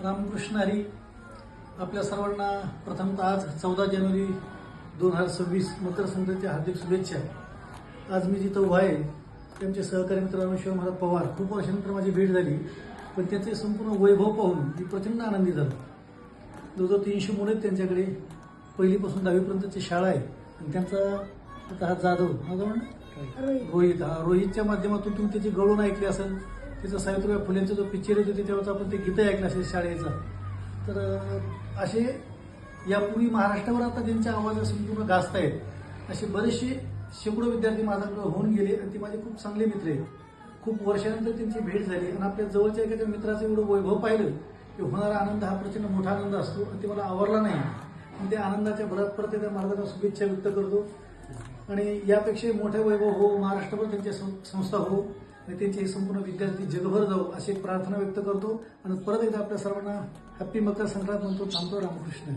रामकृष्ण हरी. आपल्या सर्वांना प्रथमतः आज 14 जानेवारी 2026 मकर संक्रांतीच्या हार्दिक शुभेच्छा. आज मी जिथं उभा आहे त्यांचे सहकारी मित्र रामेश्वर महाराज पवार, खूप वर्षानंतर माझी भेट झाली, पण त्यांचे संपूर्ण वैभव पाहून मी प्रचंड आनंदी झालो. जवळजवळ 300 मुलं आहेत त्यांच्याकडे. पहिलीपासून 10वीपर्यंतची शाळा आहे आणि त्यांचा आता हा जाधव रोहितच्या माध्यमातून तुम्ही त्याची गळून ऐकली असेल. त्याचं सावित्रीबाई फुलेंचा जो पिक्चर होते त्याच्यावरचा आपण ते गीतं ऐकलं असेल शाळेचा. तर असे यापूर्वी महाराष्ट्रावर आता ज्यांच्या आवाज संपूर्ण गाजत आहेत असे बरेचसे शेकडो विद्यार्थी माझ्याकडे होऊन गेले आणि ते माझे खूप चांगले मित्र आहेत. खूप वर्षानंतर त्यांची भेट झाली आणि आपल्या जवळच्या एखाद्या मित्राचं एवढं वैभव पाहिलं की होणारा आनंद हा प्रचंड मोठा आनंद असतो आणि ते मला आवडला नाही. आणि त्या आनंदाच्या भरात परत त्या महाराजांना शुभेच्छा व्यक्त करतो आणि यापेक्षा मोठे वैभव हो, महाराष्ट्रभर त्यांच्या संस्था हो आणि त्यांचे हे संपूर्ण विद्यार्थी जगभर जाऊ अशी प्रार्थना व्यक्त करतो आणि परत एकदा आपल्या सर्वांना हॅप्पी मकर संक्रांत म्हणतो. थांबतो. रामकृष्ण.